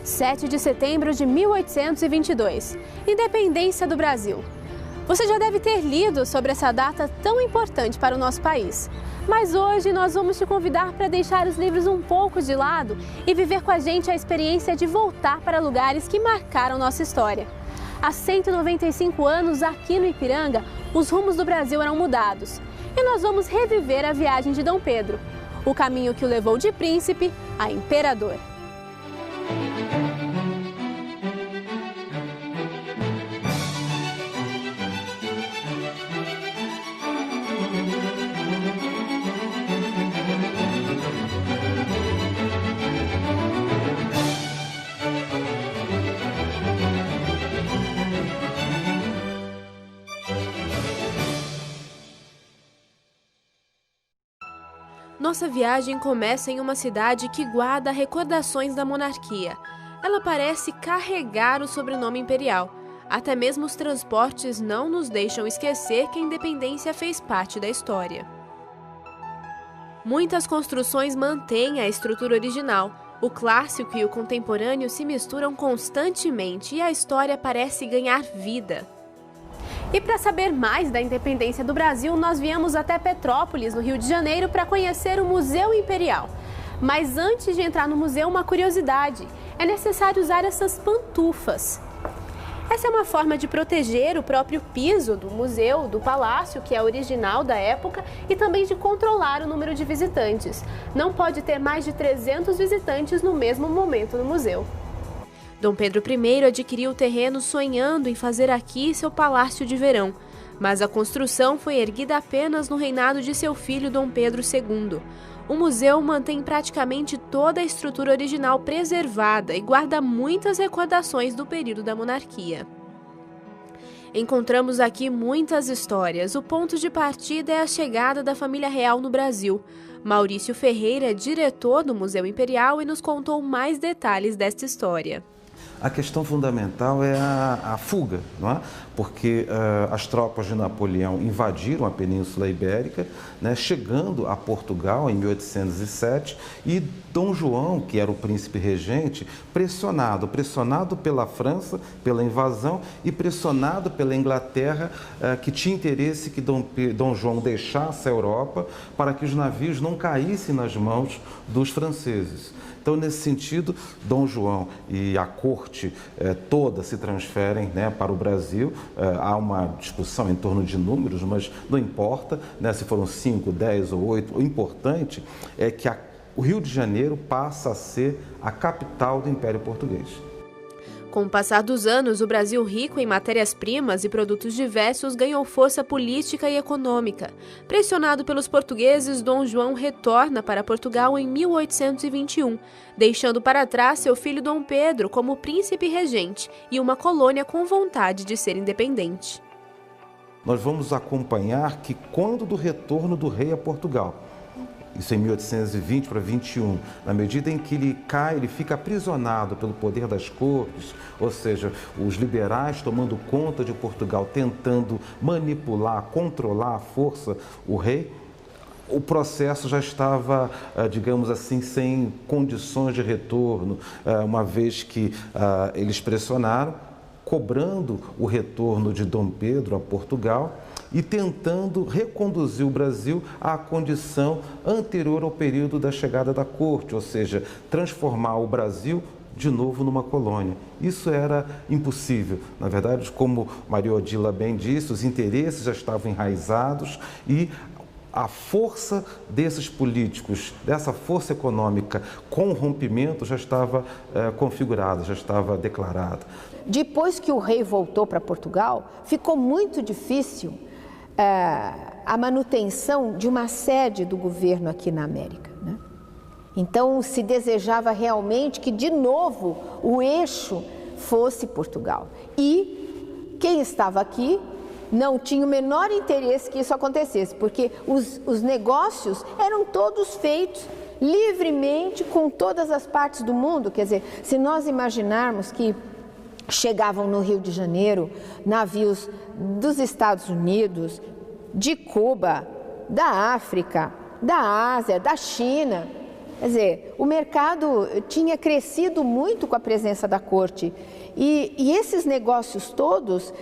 7 de setembro de 1822, independência do Brasil. Você já deve ter lido sobre essa data tão importante para o nosso país. Mas hoje nós vamos te convidar para deixar os livros um pouco de lado e viver com a gente a experiência de voltar para lugares que marcaram nossa história. Há 195 anos, aqui no Ipiranga, os rumos do Brasil eram mudados. E nós vamos reviver a viagem de Dom Pedro, o caminho que o levou de príncipe a imperador. Nossa viagem começa em uma cidade que guarda recordações da monarquia. Ela parece carregar o sobrenome imperial. Até mesmo os transportes não nos deixam esquecer que a independência fez parte da história. Muitas construções mantêm a estrutura original. O clássico e o contemporâneo se misturam constantemente e a história parece ganhar vida. E para saber mais da independência do Brasil, nós viemos até Petrópolis, no Rio de Janeiro, para conhecer o Museu Imperial. Mas antes de entrar no museu, uma curiosidade: é necessário usar essas pantufas. Essa é uma forma de proteger o próprio piso do museu, do palácio, que é original da época, e também de controlar o número de visitantes. Não pode ter mais de 300 visitantes no mesmo momento no museu. Dom Pedro I adquiriu o terreno sonhando em fazer aqui seu palácio de verão, mas a construção foi erguida apenas no reinado de seu filho Dom Pedro II. O museu mantém praticamente toda a estrutura original preservada e guarda muitas recordações do período da monarquia. Encontramos aqui muitas histórias. O ponto de partida é a chegada da família real no Brasil. Maurício Ferreira é diretor do Museu Imperial e nos contou mais detalhes desta história. A questão fundamental é a fuga, não é? Porque as tropas de Napoleão invadiram a Península Ibérica, né, chegando a Portugal em 1807, e Dom João, que era o príncipe regente, pressionado pela França, pela invasão, e pressionado pela Inglaterra, que tinha interesse que Dom João deixasse a Europa para que os navios não caíssem nas mãos dos franceses. Então, nesse sentido, Dom João e a corte toda se transferem, né, para o Brasil. Há uma discussão em torno de números, mas não importa, né, se foram 5, 10 ou 8. O importante é que o Rio de Janeiro passa a ser a capital do Império Português. Com o passar dos anos, o Brasil, rico em matérias-primas e produtos diversos, ganhou força política e econômica. Pressionado pelos portugueses, Dom João retorna para Portugal em 1821, deixando para trás seu filho Dom Pedro como príncipe regente e uma colônia com vontade de ser independente. Nós vamos acompanhar que, quando do retorno do rei a Portugal, isso em 1820 para 21, na medida em que ele fica aprisionado pelo poder das cortes, ou seja, os liberais tomando conta de Portugal, tentando manipular, controlar à força o rei, o processo já estava, digamos assim, sem condições de retorno, uma vez que eles pressionaram, cobrando o retorno de Dom Pedro a Portugal e tentando reconduzir o Brasil à condição anterior ao período da chegada da corte, ou seja, transformar o Brasil de novo numa colônia. Isso era impossível. Na verdade, como Maria Odila bem disse, os interesses já estavam enraizados e a força desses políticos, dessa força econômica com o rompimento já estava configurada, já estava declarada. Depois que o rei voltou para Portugal, ficou muito difícil a manutenção de uma sede do governo aqui na América, né? Então se desejava realmente que de novo o eixo fosse Portugal. E quem estava aqui não tinha o menor interesse que isso acontecesse, porque os negócios eram todos feitos livremente com todas as partes do mundo. Quer dizer, se nós imaginarmos que chegavam no Rio de Janeiro navios dos Estados Unidos, de Cuba, da África, da Ásia, da China, Quer dizer, o mercado tinha crescido muito com a presença da corte e esses negócios todos,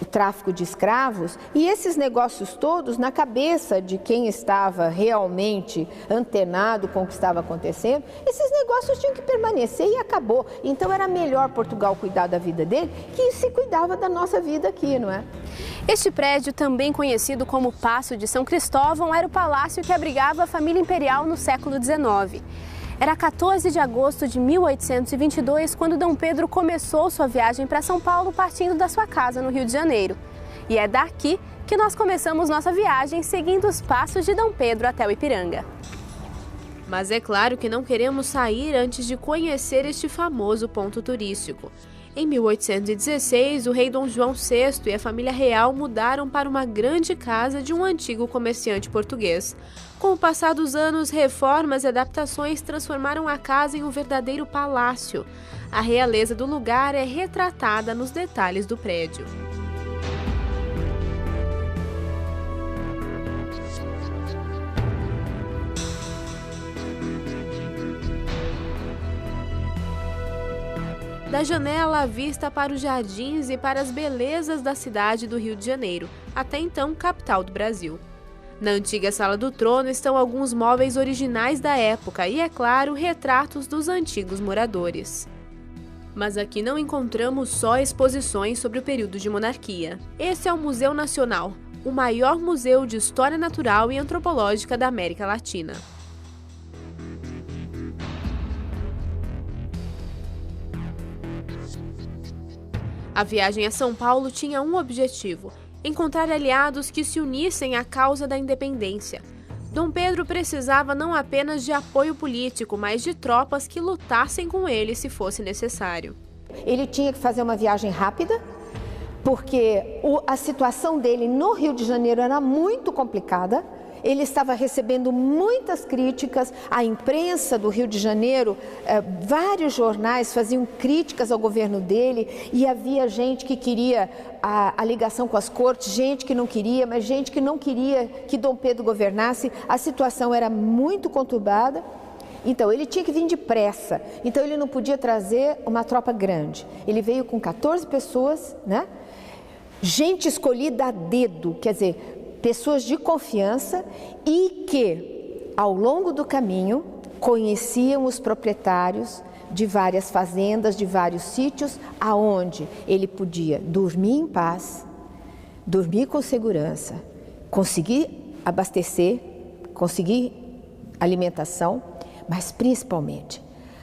o tráfico de escravos, e esses negócios todos na cabeça de quem estava realmente antenado com o que estava acontecendo, esses negócios tinham que permanecer e acabou. Então era melhor Portugal cuidar da vida dele que se cuidava da nossa vida aqui, não é? Este prédio, também conhecido como Paço de São Cristóvão, era o palácio que abrigava a família imperial no século XIX. Era 14 de agosto de 1822, quando Dom Pedro começou sua viagem para São Paulo, partindo da sua casa no Rio de Janeiro. E é daqui que nós começamos nossa viagem, seguindo os passos de Dom Pedro até o Ipiranga. Mas é claro que não queremos sair antes de conhecer este famoso ponto turístico. Em 1816, o rei Dom João VI e a família real mudaram para uma grande casa de um antigo comerciante português. Com o passar dos anos, reformas e adaptações transformaram a casa em um verdadeiro palácio. A realeza do lugar é retratada nos detalhes do prédio. Da janela, a vista para os jardins e para as belezas da cidade do Rio de Janeiro, até então capital do Brasil. Na antiga Sala do Trono estão alguns móveis originais da época e, é claro, retratos dos antigos moradores. Mas aqui não encontramos só exposições sobre o período de monarquia. Esse é o Museu Nacional, o maior museu de história natural e antropológica da América Latina. A viagem a São Paulo tinha um objetivo: encontrar aliados que se unissem à causa da independência. Dom Pedro precisava não apenas de apoio político, mas de tropas que lutassem com ele se fosse necessário. Ele tinha que fazer uma viagem rápida, porque a situação dele no Rio de Janeiro era muito complicada. Ele estava recebendo muitas críticas, a imprensa do Rio de Janeiro, vários jornais faziam críticas ao governo dele e havia gente que queria a ligação com as cortes, gente que não queria, mas gente que não queria que Dom Pedro governasse. A situação era muito conturbada, então ele tinha que vir depressa, então ele não podia trazer uma tropa grande. Ele veio com 14 pessoas, né? Gente escolhida a dedo, quer dizer, pessoas de confiança e que, ao longo do caminho, conheciam os proprietários de várias fazendas, de vários sítios, aonde ele podia dormir em paz, dormir com segurança, conseguir abastecer, conseguir alimentação, mas principalmente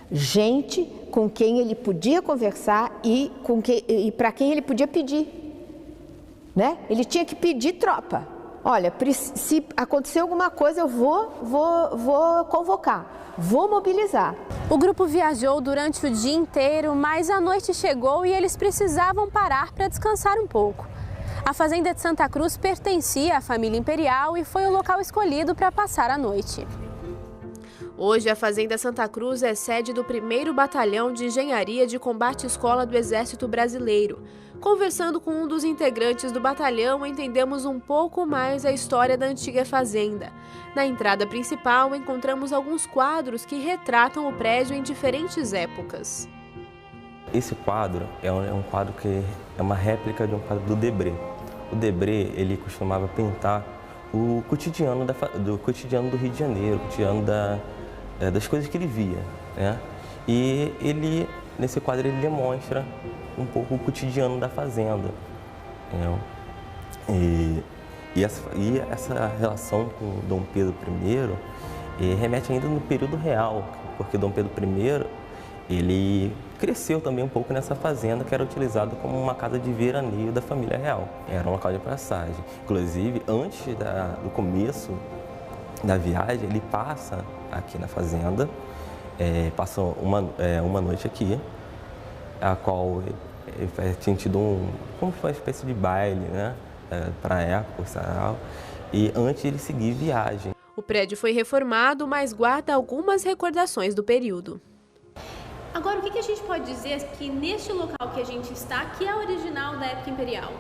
gente com quem ele podia conversar e para quem ele podia pedir, né? Ele tinha que pedir tropa. Olha, se acontecer alguma coisa, eu vou convocar, vou mobilizar. O grupo viajou durante o dia inteiro, mas a noite chegou e eles precisavam parar para descansar um pouco. A fazenda de Santa Cruz pertencia à família imperial e foi o local escolhido para passar a noite. Hoje, a Fazenda Santa Cruz é sede do 1º Batalhão de Engenharia de Combate Escola do Exército Brasileiro. Conversando com um dos integrantes do batalhão, entendemos um pouco mais a história da antiga fazenda. Na entrada principal, encontramos alguns quadros que retratam o prédio em diferentes épocas. Esse quadro é um quadro que é uma réplica de um quadro do Debré. O Debré, ele costumava pintar o cotidiano do Rio de Janeiro, o cotidiano das coisas que ele via, né? E ele, nesse quadro, ele demonstra um pouco o cotidiano da fazenda, entendeu? E essa relação com Dom Pedro I remete ainda no período real, porque Dom Pedro I, ele cresceu também um pouco nessa fazenda que era utilizada como uma casa de veraneio da família real. Era um local de passagem. Inclusive, antes do começo da viagem, ele passa aqui na fazenda, passa uma noite aqui, a qual tinha tido como uma espécie de baile, né, para a época, e antes de ele seguir viagem. O prédio foi reformado, mas guarda algumas recordações do período. Agora, o que a gente pode dizer que neste local que a gente está, que é original da época imperial?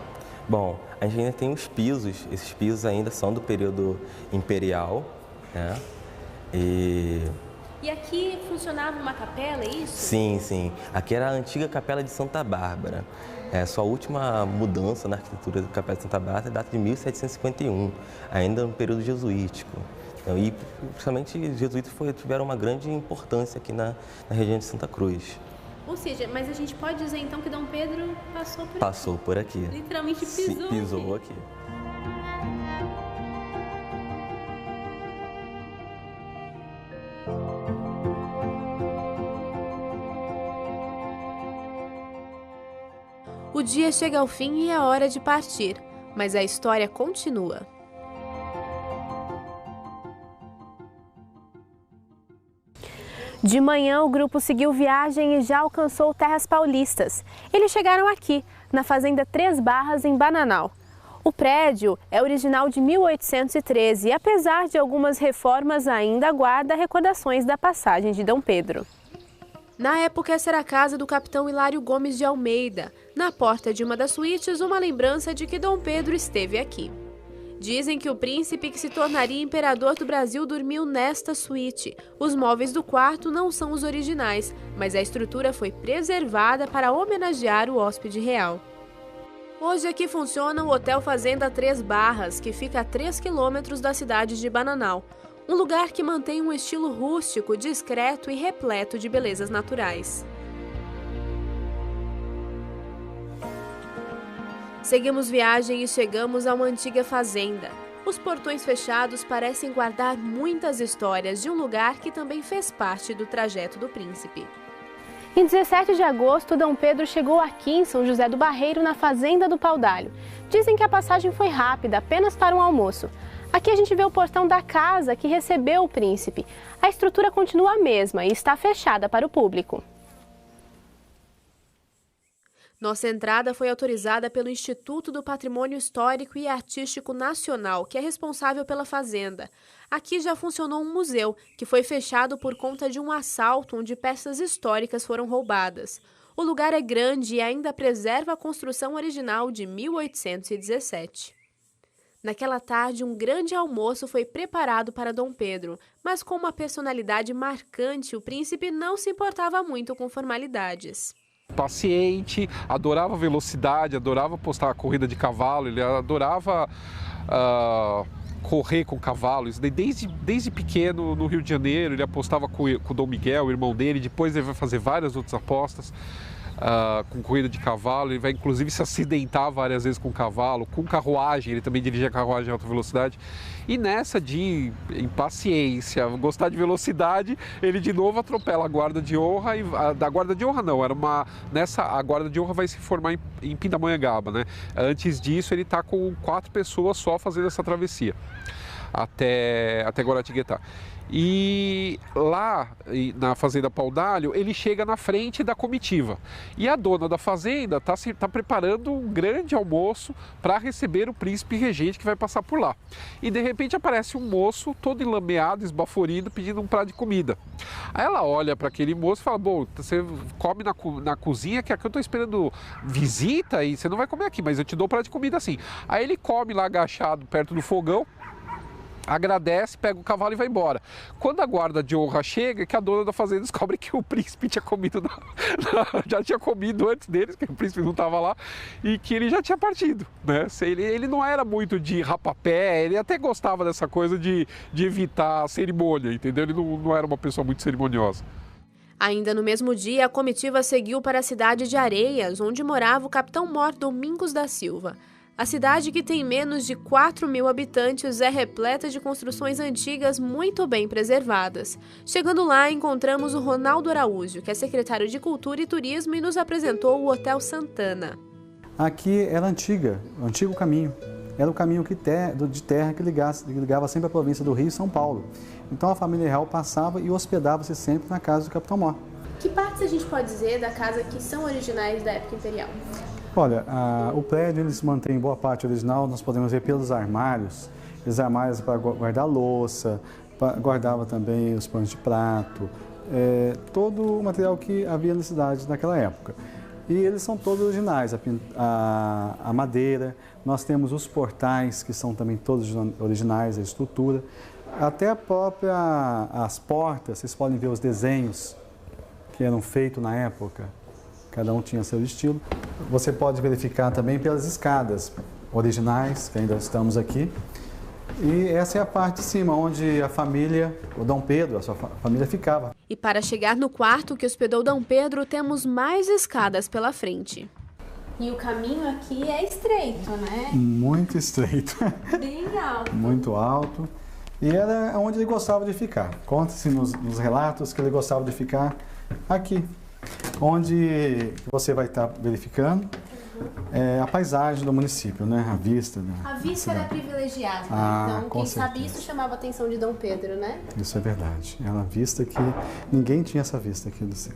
Bom, a gente ainda tem os pisos, esses pisos ainda são do período imperial, né? E E aqui funcionava uma capela, é isso? Sim, sim. Aqui era a antiga Capela de Santa Bárbara. Sua última mudança na arquitetura da Capela de Santa Bárbara data de 1751, ainda no período jesuítico. E, principalmente, os jesuítas tiveram uma grande importância aqui na região de Santa Cruz. Ou seja, mas a gente pode dizer então que Dom Pedro passou por aqui? Passou por aqui. Literalmente pisou. Pisou aqui. O dia chega ao fim e é hora de partir, mas a história continua. De manhã, o grupo seguiu viagem e já alcançou terras paulistas. Eles chegaram aqui, na Fazenda Três Barras, em Bananal. O prédio é original de 1813 e, apesar de algumas reformas, ainda guarda recordações da passagem de Dom Pedro. Na época, essa era a casa do capitão Hilário Gomes de Almeida. Na porta de uma das suítes, uma lembrança de que Dom Pedro esteve aqui. Dizem que o príncipe que se tornaria imperador do Brasil dormiu nesta suíte. Os móveis do quarto não são os originais, mas a estrutura foi preservada para homenagear o hóspede real. Hoje aqui funciona o Hotel Fazenda Três Barras, que fica a 3 quilômetros da cidade de Bananal. Um lugar que mantém um estilo rústico, discreto e repleto de belezas naturais. Seguimos viagem e chegamos a uma antiga fazenda. Os portões fechados parecem guardar muitas histórias de um lugar que também fez parte do trajeto do príncipe. Em 17 de agosto, Dom Pedro chegou aqui em São José do Barreiro, na Fazenda do Paudalho. Dizem que a passagem foi rápida, apenas para um almoço. Aqui a gente vê o portão da casa que recebeu o príncipe. A estrutura continua a mesma e está fechada para o público. Nossa entrada foi autorizada pelo Instituto do Patrimônio Histórico e Artístico Nacional, que é responsável pela fazenda. Aqui já funcionou um museu, que foi fechado por conta de um assalto onde peças históricas foram roubadas. O lugar é grande e ainda preserva a construção original de 1817. Naquela tarde, um grande almoço foi preparado para Dom Pedro, mas com uma personalidade marcante, o príncipe não se importava muito com formalidades. Paciente, adorava velocidade, adorava postar a corrida de cavalo, ele adorava correr com cavalos. Desde pequeno, no Rio de Janeiro, ele apostava com o Dom Miguel, o irmão dele, depois ele vai fazer várias outras apostas. Com corrida de cavalo, ele vai inclusive se acidentar várias vezes com cavalo, com carruagem, ele também dirigia carruagem em alta velocidade. E nessa de impaciência, gostar de velocidade, ele de novo atropela a guarda de honra, da guarda de honra não, a guarda de honra vai se formar em Pindamonhangaba, né? Antes disso ele está com 4 pessoas só fazendo essa travessia até Guaratinguetá. E lá na Fazenda Paudalho, ele chega na frente da comitiva. E a dona da fazenda está preparando um grande almoço para receber o príncipe regente que vai passar por lá. E de repente aparece um moço todo enlameado, esbaforido, pedindo um prato de comida. Aí ela olha para aquele moço e fala: bom, você come na cozinha, que aqui eu estou esperando visita e você não vai comer aqui, mas eu te dou um prato de comida assim. Aí ele come lá agachado perto do fogão, agradece, pega o cavalo e vai embora. Quando a guarda de honra chega, que a dona da fazenda descobre que o príncipe tinha comido, já tinha comido antes deles, que o príncipe não estava lá, e que ele já tinha partido, né? Ele não era muito de rapapé, ele até gostava dessa coisa de evitar a cerimônia, entendeu? Ele não era uma pessoa muito cerimoniosa. Ainda no mesmo dia, a comitiva seguiu para a cidade de Areias, onde morava o capitão-mor Domingos da Silva. A cidade, que tem menos de 4.000 habitantes, é repleta de construções antigas muito bem preservadas. Chegando lá, encontramos o Ronaldo Araújo, que é secretário de Cultura e Turismo, e nos apresentou o Hotel Santana. Aqui era o antigo caminho. Era o caminho de terra que ligava sempre a província do Rio e São Paulo. Então a família real passava e hospedava-se sempre na casa do capitão-mor. Que partes a gente pode dizer da casa que são originais da época imperial? Olha, o prédio ele se mantém em boa parte original, nós podemos ver pelos armários. Os armários para guardar louça, guardava também os panos de prato, todo o material que havia na cidade naquela época. E eles são todos originais, a madeira, nós temos os portais que são também todos originais, a estrutura. Até as portas, vocês podem ver os desenhos que eram feitos na época. Cada um tinha seu estilo. Você pode verificar também pelas escadas originais, que ainda estamos aqui. E essa é a parte de cima, onde a família, o Dom Pedro, a sua família ficava. E para chegar no quarto que hospedou Dom Pedro, temos mais escadas pela frente. E o caminho aqui é estreito, né? Muito estreito. Bem alto. Muito alto. E era onde ele gostava de ficar. Conta-se nos relatos que ele gostava de ficar aqui, onde você vai estar verificando a paisagem do município, né? A vista. A vista era privilegiada, então quem sabe isso chamava a atenção de Dom Pedro, né? Isso é verdade. Era uma vista que ninguém tinha essa vista aqui do céu.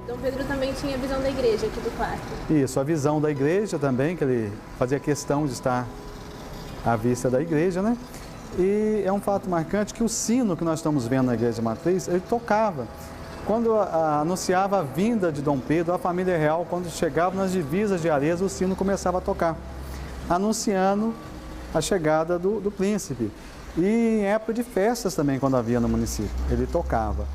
Dom Pedro também tinha a visão da igreja aqui do quarto. Isso, a visão da igreja também, que ele fazia questão de estar à vista da igreja, né? E é um fato marcante que o sino que nós estamos vendo na igreja matriz, ele tocava. Quando anunciava a vinda de Dom Pedro, a família real, quando chegava nas divisas de Arezzo, o sino começava a tocar, anunciando a chegada do príncipe. E em época de festas também, quando havia no município, ele tocava.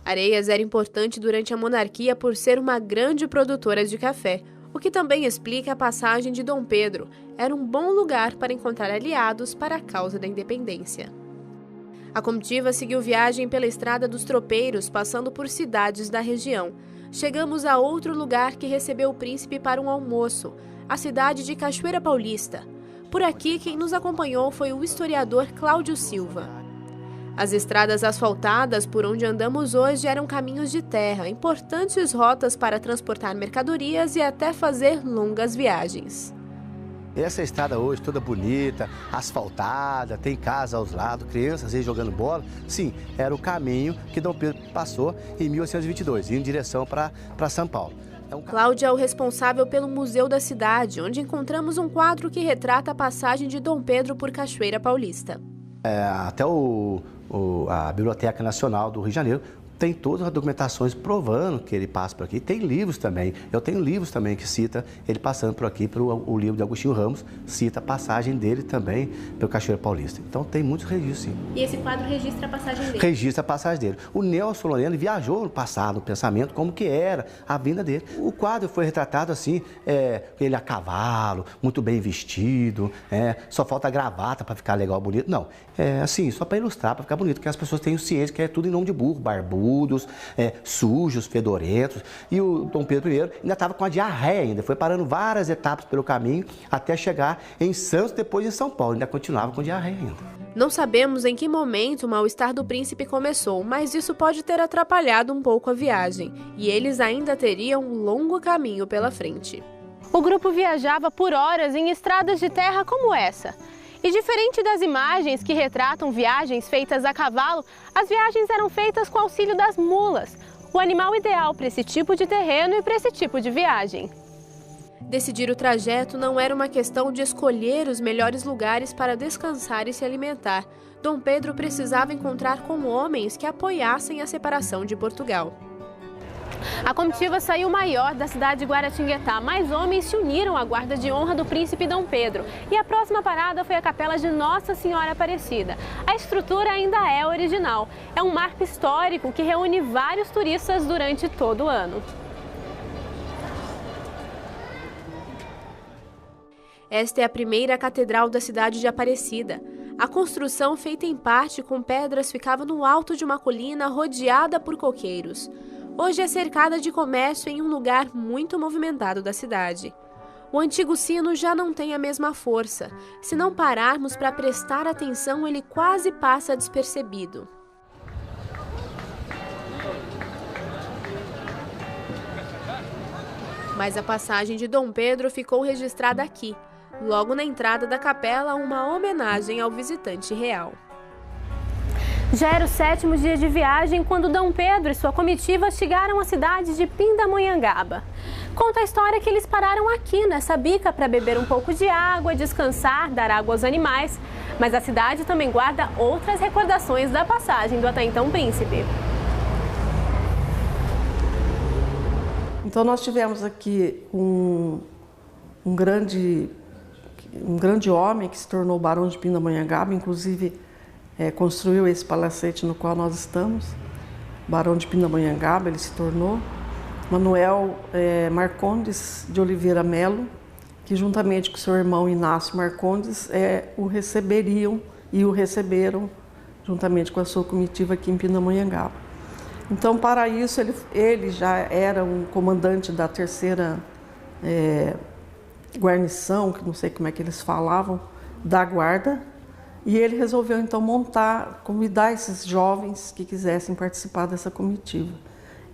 Areias era importante durante a monarquia por ser uma grande produtora de café, o que também explica a passagem de Dom Pedro. Era um bom lugar para encontrar aliados para a causa da independência. A comitiva seguiu viagem pela Estrada dos Tropeiros, passando por cidades da região. Chegamos a outro lugar que recebeu o príncipe para um almoço, a cidade de Cachoeira Paulista. Por aqui, quem nos acompanhou foi o historiador Cláudio Silva. As estradas asfaltadas por onde andamos hoje eram caminhos de terra, importantes rotas para transportar mercadorias e até fazer longas viagens. Essa estrada hoje toda bonita, asfaltada, tem casa aos lados, crianças às vezes jogando bola. Sim, era o caminho que Dom Pedro passou em 1822, indo em direção para São Paulo. Cláudio é o responsável pelo Museu da Cidade, onde encontramos um quadro que retrata a passagem de Dom Pedro por Cachoeira Paulista. Até a Biblioteca Nacional do Rio de Janeiro tem todas as documentações provando que ele passa por aqui. Tem livros também. Eu tenho livros também que cita ele passando por aqui. O livro de Agostinho Ramos cita a passagem dele também pelo Cachoeira Paulista. Então tem muitos registros, sim. E esse quadro registra a passagem dele? Registra a passagem dele. O Nelson Lorena viajou no passado, no pensamento, como que era a vinda dele. O quadro foi retratado assim, ele a cavalo, muito bem vestido, só falta a gravata para ficar legal, bonito. Não, assim, só para ilustrar, para ficar bonito, porque as pessoas têm ciência que é tudo em nome de burro, barbudo, sujos, fedorentos. E o Dom Pedro I ainda estava com a diarreia ainda, foi parando várias etapas pelo caminho até chegar em Santos, depois em São Paulo, ainda continuava com diarreia ainda. Não sabemos em que momento o mal-estar do príncipe começou, mas isso pode ter atrapalhado um pouco a viagem, e eles ainda teriam um longo caminho pela frente. O grupo viajava por horas em estradas de terra como essa. E diferente das imagens que retratam viagens feitas a cavalo, as viagens eram feitas com auxílio das mulas, o animal ideal para esse tipo de terreno e para esse tipo de viagem. Decidir o trajeto não era uma questão de escolher os melhores lugares para descansar e se alimentar. Dom Pedro precisava encontrar com homens que apoiassem a separação de Portugal. A comitiva saiu maior da cidade de Guaratinguetá, mas homens se uniram à guarda de honra do príncipe Dom Pedro. E a próxima parada foi a capela de Nossa Senhora Aparecida. A estrutura ainda é original. É um marco histórico que reúne vários turistas durante todo o ano. Esta é a primeira catedral da cidade de Aparecida. A construção, feita em parte com pedras, ficava no alto de uma colina rodeada por coqueiros. Hoje é cercada de comércio em um lugar muito movimentado da cidade. O antigo sino já não tem a mesma força. Se não pararmos para prestar atenção, ele quase passa despercebido. Mas a passagem de Dom Pedro ficou registrada aqui. Logo na entrada da capela, uma homenagem ao visitante real. Já era o 7º dia de viagem quando Dom Pedro e sua comitiva chegaram à cidade de Pindamonhangaba. Conta a história que eles pararam aqui nessa bica para beber um pouco de água, descansar, dar água aos animais. Mas a cidade também guarda outras recordações da passagem do até então príncipe. Então nós tivemos aqui um grande um grande homem que se tornou Barão de Pindamonhangaba, inclusive construiu esse palacete no qual nós estamos. Barão de Pindamonhangaba, ele se tornou. Manuel Marcondes de Oliveira Melo, que juntamente com seu irmão Inácio Marcondes o receberiam e o receberam juntamente com a sua comitiva aqui em Pindamonhangaba. Então, para isso, ele já era um comandante da 3ª guarnição, que não sei como é que eles falavam, da guarda, e ele resolveu então convidar esses jovens que quisessem participar dessa comitiva.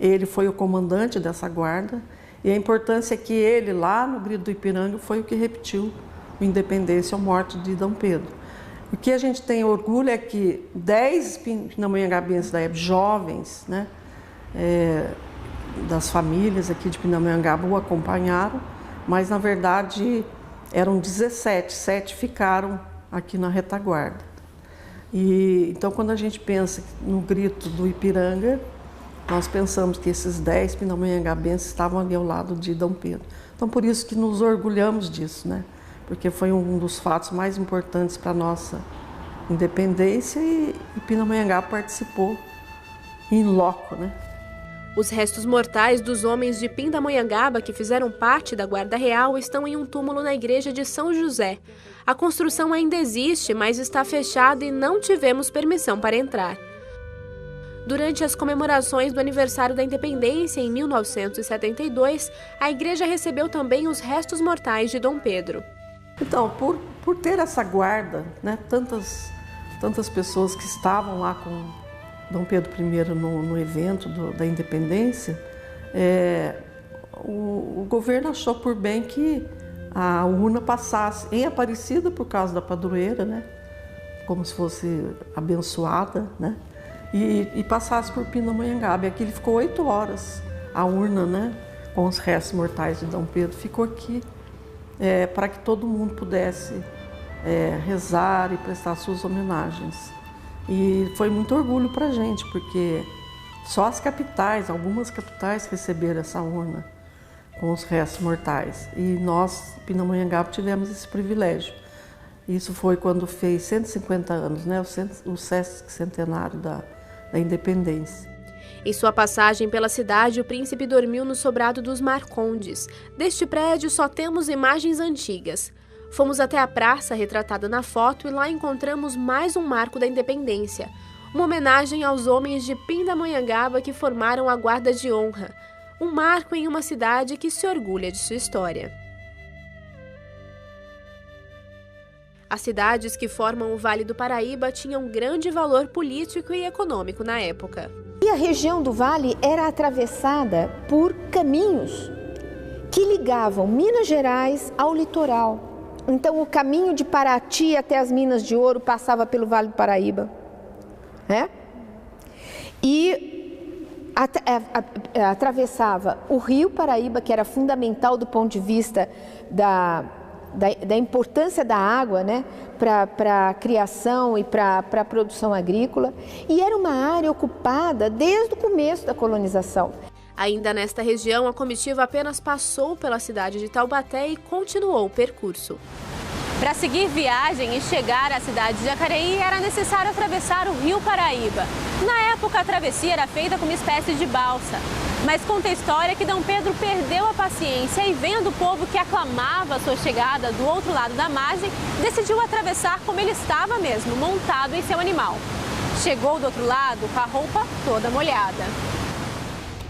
Ele foi o comandante dessa guarda, e a importância é que ele, lá no Grito do Ipiranga, foi o que repetiu o Independência ou Morte de D. Pedro. O que a gente tem orgulho é que 10 pindamonhangabenses da época, jovens, né, das famílias aqui de Pindamonhangaba, o acompanharam, mas na verdade eram 17, 7 ficaram aqui na retaguarda. E então, quando a gente pensa no Grito do Ipiranga, nós pensamos que esses 10 pindamonhangabenses estavam ali ao lado de D. Pedro. Então, por isso que nos orgulhamos disso, né? Porque foi um dos fatos mais importantes para a nossa independência e Pindamonhangaba participou em loco, né? Os restos mortais dos homens de Pindamonhangaba que fizeram parte da Guarda Real estão em um túmulo na igreja de São José. A construção ainda existe, mas está fechada e não tivemos permissão para entrar. Durante as comemorações do aniversário da independência, em 1972, a igreja recebeu também os restos mortais de Dom Pedro. Então, por ter essa guarda, né, tantas pessoas que estavam lá com Dom Pedro I no evento da independência, o governo achou por bem que a urna passasse em Aparecida, por causa da padroeira, né, como se fosse abençoada, né, e passasse por Pindamonhangaba. E aqui ele ficou 8 horas, a urna, né, com os restos mortais de Dom Pedro, ficou aqui para que todo mundo pudesse rezar e prestar suas homenagens. E foi muito orgulho para a gente, porque só as capitais, algumas capitais receberam essa urna com os restos mortais. E nós, Pindamonhangaba, tivemos esse privilégio. Isso foi quando fez 150 anos, né, o sesquicentenário da independência. Em sua passagem pela cidade, o príncipe dormiu no sobrado dos Marcondes. Deste prédio só temos imagens antigas. Fomos até a praça retratada na foto e lá encontramos mais um marco da independência. Uma homenagem aos homens de Pindamonhangaba que formaram a Guarda de Honra. Um marco em uma cidade que se orgulha de sua história. As cidades que formam o Vale do Paraíba tinham grande valor político e econômico na época. E a região do Vale era atravessada por caminhos que ligavam Minas Gerais ao litoral. Então, o caminho de Paraty até as Minas de Ouro passava pelo Vale do Paraíba, né? E atravessava o Rio Paraíba, que era fundamental do ponto de vista da importância da água, né, para a criação e para a produção agrícola, e era uma área ocupada desde o começo da colonização. Ainda nesta região, a comitiva apenas passou pela cidade de Taubaté e continuou o percurso. Para seguir viagem e chegar à cidade de Jacareí, era necessário atravessar o Rio Paraíba. Na época, a travessia era feita com uma espécie de balsa. Mas conta a história que Dom Pedro perdeu a paciência e, vendo o povo que aclamava a sua chegada do outro lado da margem, decidiu atravessar como ele estava mesmo, montado em seu animal. Chegou do outro lado com a roupa toda molhada.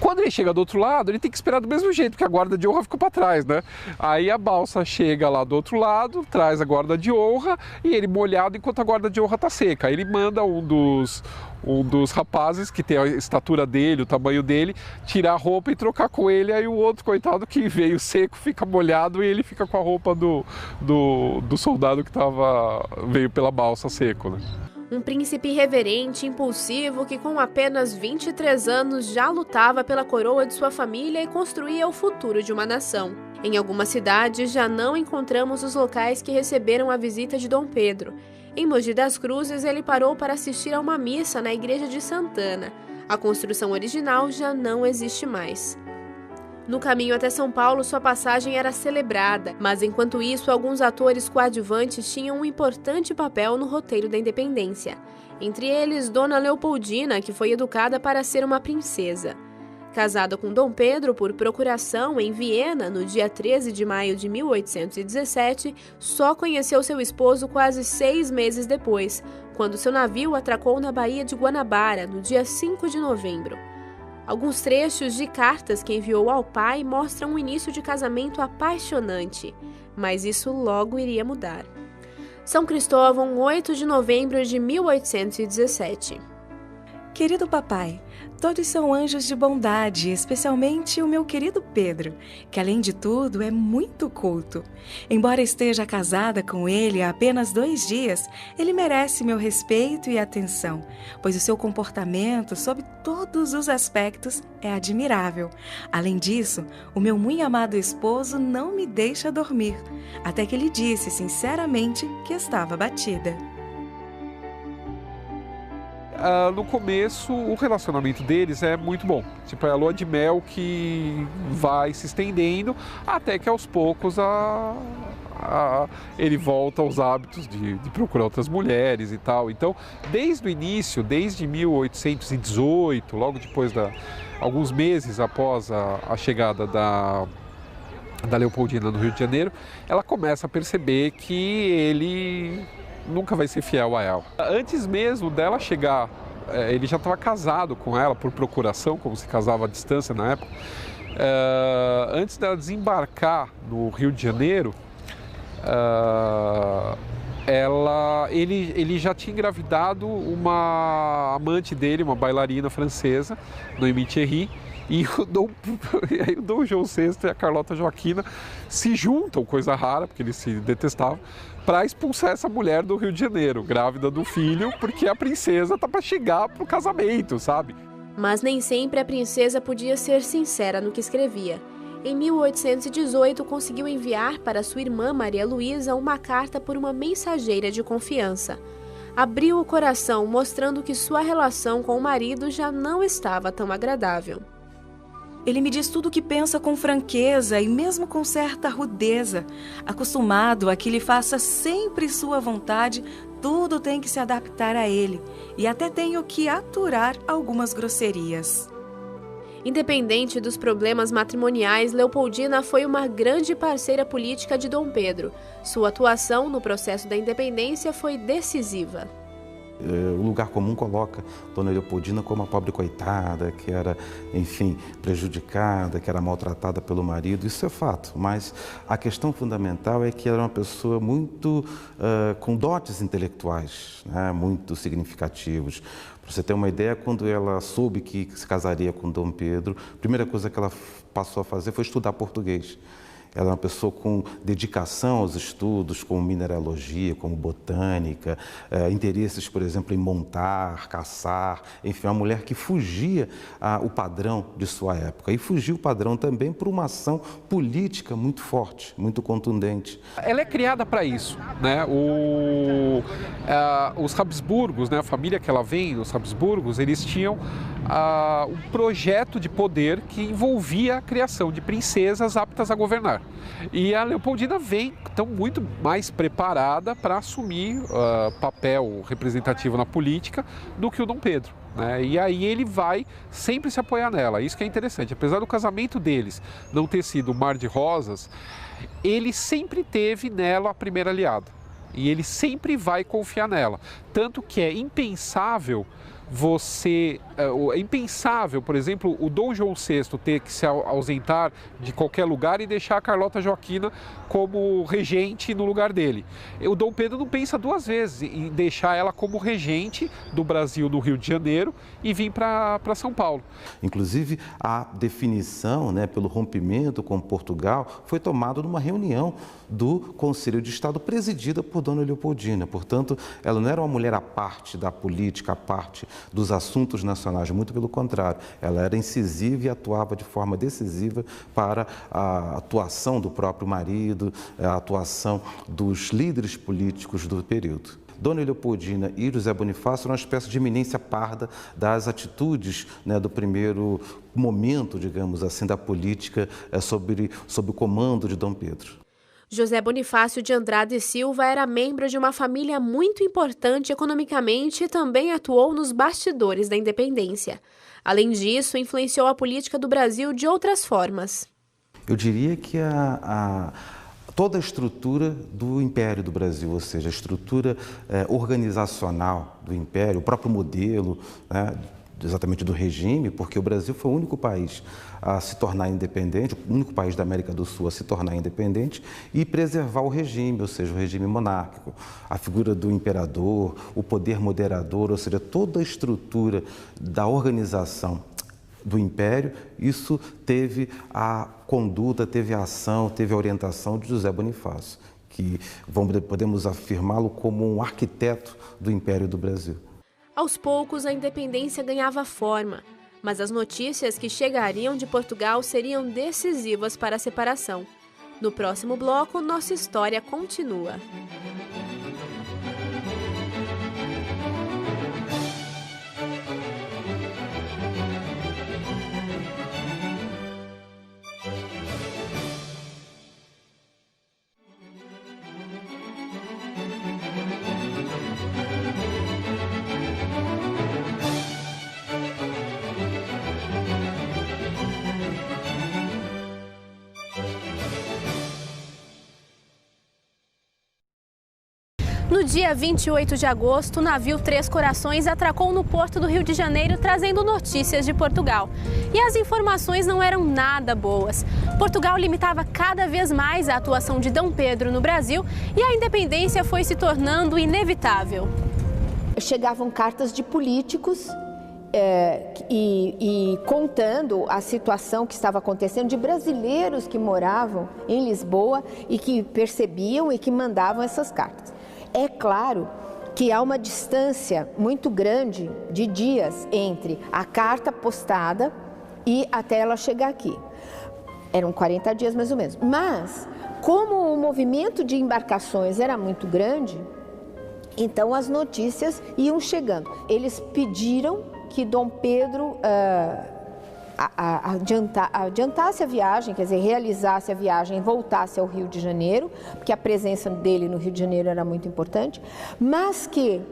Quando ele chega do outro lado, ele tem que esperar do mesmo jeito, porque a guarda de honra ficou para trás, né? Aí a balsa chega lá do outro lado, traz a guarda de honra e ele molhado enquanto a guarda de honra está seca. Aí ele manda um dos rapazes, que tem a estatura dele, o tamanho dele, tirar a roupa e trocar com ele. Aí o outro, coitado, que veio seco, fica molhado e ele fica com a roupa do soldado que veio pela balsa seco, né? Um príncipe irreverente, impulsivo, que com apenas 23 anos já lutava pela coroa de sua família e construía o futuro de uma nação. Em algumas cidades já não encontramos os locais que receberam a visita de Dom Pedro. Em Mogi das Cruzes, ele parou para assistir a uma missa na igreja de Santana. A construção original já não existe mais. No caminho até São Paulo, sua passagem era celebrada, mas enquanto isso, alguns atores coadjuvantes tinham um importante papel no roteiro da independência. Entre eles, Dona Leopoldina, que foi educada para ser uma princesa. Casada com Dom Pedro por procuração em Viena no dia 13 de maio de 1817, só conheceu seu esposo quase 6 meses depois, quando seu navio atracou na Baía de Guanabara, no dia 5 de novembro. Alguns trechos de cartas que enviou ao pai mostram um início de casamento apaixonante, mas isso logo iria mudar. São Cristóvão, 8 de novembro de 1817. Querido papai, todos são anjos de bondade, especialmente o meu querido Pedro, que além de tudo é muito culto. Embora esteja casada com ele há apenas 2 dias, ele merece meu respeito e atenção, pois o seu comportamento, sob todos os aspectos, é admirável. Além disso, o meu muito amado esposo não me deixa dormir, até que ele disse sinceramente que estava abatida. No começo, o relacionamento deles é muito bom. Tipo, é a lua de mel que vai se estendendo até que aos poucos ele volta aos hábitos de procurar outras mulheres e tal. Então, desde o início, desde 1818, logo depois alguns meses após a chegada da Leopoldina no Rio de Janeiro, ela começa a perceber que ele nunca vai ser fiel a ela. Antes mesmo dela chegar, ele já estava casado com ela por procuração, como se casava à distância na época. Antes dela desembarcar no Rio de Janeiro, ele já tinha engravidado uma amante dele, uma bailarina francesa, Noémie Thierry, e o Dom João VI e a Carlota Joaquina se juntam, coisa rara, porque eles se detestavam, para expulsar essa mulher do Rio de Janeiro, grávida do filho, porque a princesa tá para chegar pro casamento, sabe? Mas nem sempre a princesa podia ser sincera no que escrevia. Em 1818, conseguiu enviar para sua irmã Maria Luísa uma carta por uma mensageira de confiança. Abriu o coração, mostrando que sua relação com o marido já não estava tão agradável. Ele me diz tudo o que pensa com franqueza e mesmo com certa rudeza. Acostumado a que lhe faça sempre sua vontade, tudo tem que se adaptar a ele. E até tenho que aturar algumas grosserias. Independente dos problemas matrimoniais, Leopoldina foi uma grande parceira política de Dom Pedro. Sua atuação no processo da independência foi decisiva. O lugar comum coloca Dona Leopoldina como a pobre coitada, que era, enfim, prejudicada, que era maltratada pelo marido. Isso é fato, mas a questão fundamental é que ela era uma pessoa muito com dotes intelectuais, né, muito significativos. Para você ter uma ideia, quando ela soube que se casaria com Dom Pedro, a primeira coisa que ela passou a fazer foi estudar português. Ela é uma pessoa com dedicação aos estudos, como mineralogia, como botânica, interesses, por exemplo, em montar, caçar, enfim, uma mulher que fugia o padrão de sua época. E fugiu o padrão também por uma ação política muito forte, muito contundente. Ela é criada para isso, né? Os Habsburgos, né? A família que ela vem, os Habsburgos, eles tinham um projeto de poder que envolvia a criação de princesas aptas a governar. E a Leopoldina vem então muito mais preparada para assumir papel representativo na política do que o Dom Pedro, né? E aí ele vai sempre se apoiar nela. Isso que é interessante. Apesar do casamento deles não ter sido um mar de rosas, ele sempre teve nela a primeira aliada. E ele sempre vai confiar nela. Tanto que é impensável por exemplo, o Dom João VI ter que se ausentar de qualquer lugar e deixar a Carlota Joaquina como regente no lugar dele. O Dom Pedro não pensa 2 vezes em deixar ela como regente do Brasil no Rio de Janeiro e vir para São Paulo. Inclusive, a definição, né, pelo rompimento com Portugal foi tomada numa reunião do Conselho de Estado presidida por Dona Leopoldina. Portanto, ela não era uma mulher à parte da política, à parte dos assuntos nacionais, muito pelo contrário, ela era incisiva e atuava de forma decisiva para a atuação do próprio marido, a atuação dos líderes políticos do período. Dona Leopoldina e José Bonifácio eram uma espécie de eminência parda das atitudes, né, do primeiro momento, digamos assim, da política sob o comando de Dom Pedro. José Bonifácio de Andrade e Silva era membro de uma família muito importante economicamente e também atuou nos bastidores da independência. Além disso, influenciou a política do Brasil de outras formas. Eu diria que toda a estrutura do Império do Brasil, ou seja, a estrutura organizacional do Império, o próprio modelo, né, exatamente do regime, porque o Brasil foi o único país a se tornar independente, o único país da América do Sul a se tornar independente e preservar o regime, ou seja, o regime monárquico, a figura do imperador, o poder moderador, ou seja, toda a estrutura da organização do Império, isso teve a conduta, teve a ação, teve a orientação de José Bonifácio, que podemos afirmá-lo como um arquiteto do Império do Brasil. Aos poucos, a independência ganhava forma, mas as notícias que chegariam de Portugal seriam decisivas para a separação. No próximo bloco, nossa história continua. No dia 28 de agosto, o navio Três Corações atracou no porto do Rio de Janeiro, trazendo notícias de Portugal. E as informações não eram nada boas. Portugal limitava cada vez mais a atuação de Dom Pedro no Brasil e a independência foi se tornando inevitável. Chegavam cartas de políticos e contando a situação que estava acontecendo, de brasileiros que moravam em Lisboa e que percebiam e que mandavam essas cartas. É claro que há uma distância muito grande de dias entre a carta postada e até ela chegar aqui. Eram 40 dias mais ou menos. Mas, como o movimento de embarcações era muito grande, então as notícias iam chegando. Eles pediram que Dom Pedro adiantasse a viagem, quer dizer, realizasse a viagem e voltasse ao Rio de Janeiro, porque a presença dele no Rio de Janeiro era muito importante, mas que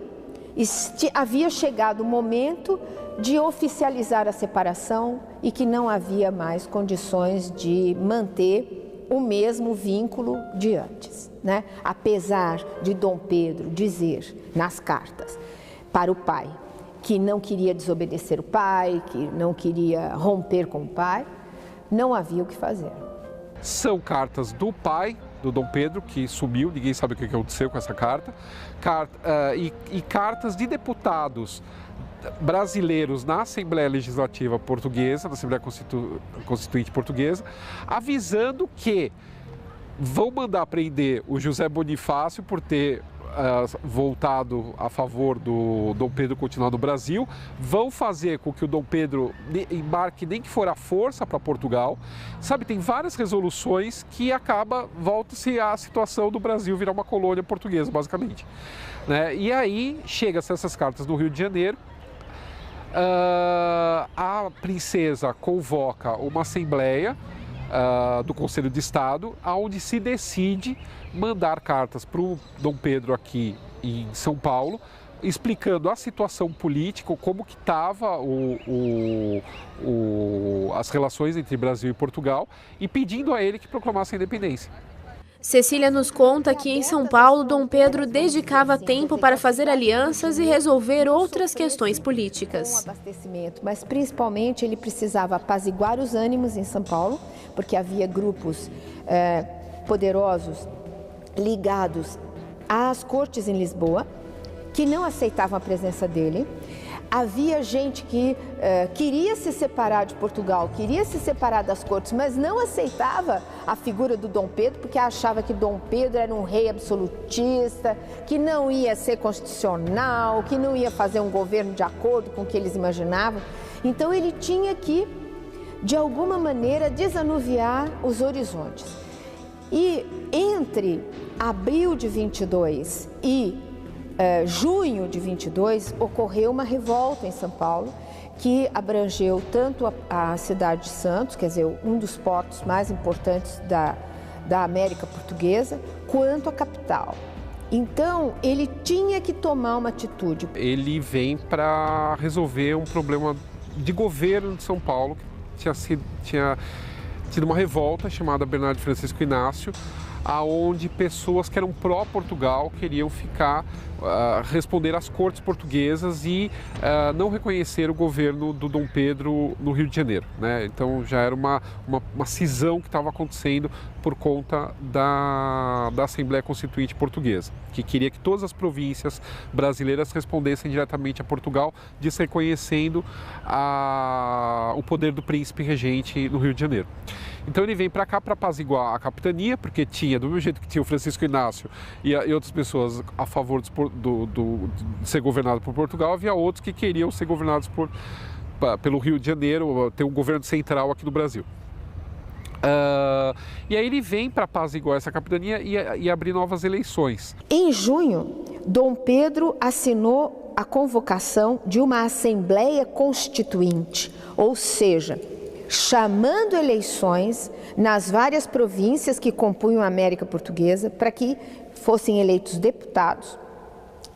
havia chegado o momento de oficializar a separação e que não havia mais condições de manter o mesmo vínculo de antes, né? Apesar de Dom Pedro dizer nas cartas para o pai que não queria desobedecer o pai, que não queria romper com o pai, não havia o que fazer. São cartas do pai, do Dom Pedro, que sumiu, ninguém sabe o que aconteceu com essa carta, e cartas de deputados brasileiros na Assembleia Legislativa Portuguesa, na Assembleia Constituinte Portuguesa, avisando que vão mandar prender o José Bonifácio por ter voltado a favor do Dom Pedro continuar no Brasil, vão fazer com que o Dom Pedro embarque nem que for à força para Portugal. Sabe, tem várias resoluções que volta-se a situação do Brasil virar uma colônia portuguesa, basicamente. Né? E aí, chega-se essas cartas no Rio de Janeiro, a princesa convoca uma assembleia do Conselho de Estado, onde se decide mandar cartas para o Dom Pedro aqui em São Paulo, explicando a situação política, como que estava as relações entre Brasil e Portugal e pedindo a ele que proclamasse a independência. Cecília nos conta que em São Paulo, Dom Pedro dedicava tempo para fazer alianças e resolver outras questões políticas. Abastecimento, mas principalmente ele precisava apaziguar os ânimos em São Paulo, porque havia grupos poderosos ligados às cortes em Lisboa, que não aceitavam a presença dele. Havia gente que queria se separar de Portugal, queria se separar das cortes, mas não aceitava a figura do Dom Pedro, porque achava que Dom Pedro era um rei absolutista, que não ia ser constitucional, que não ia fazer um governo de acordo com o que eles imaginavam. Então ele tinha que, de alguma maneira, desanuviar os horizontes. E entre abril de 22 e junho de 22, ocorreu uma revolta em São Paulo que abrangeu tanto a cidade de Santos, quer dizer, um dos portos mais importantes da América Portuguesa, quanto a capital. Então, ele tinha que tomar uma atitude. Ele vem para resolver um problema de governo de São Paulo, que tinha tido uma revolta chamada Bernardo Francisco Inácio, aonde pessoas que eram pró-Portugal queriam responder às cortes portuguesas e não reconhecer o governo do Dom Pedro no Rio de Janeiro, né? Então já era uma cisão que estava acontecendo por conta da Assembleia Constituinte Portuguesa, que queria que todas as províncias brasileiras respondessem diretamente a Portugal, desreconhecendo o poder do príncipe regente no Rio de Janeiro. Então ele vem para cá para apaziguar a capitania, porque tinha, do mesmo jeito que tinha o Francisco Inácio e outras pessoas a favor de ser governado por Portugal, havia outros que queriam ser governados pelo Rio de Janeiro, ter um governo central aqui no Brasil. E aí ele vem para apaziguar essa capitania e abrir novas eleições. Em junho, Dom Pedro assinou a convocação de uma Assembleia Constituinte, ou seja, chamando eleições nas várias províncias que compunham a América Portuguesa para que fossem eleitos deputados,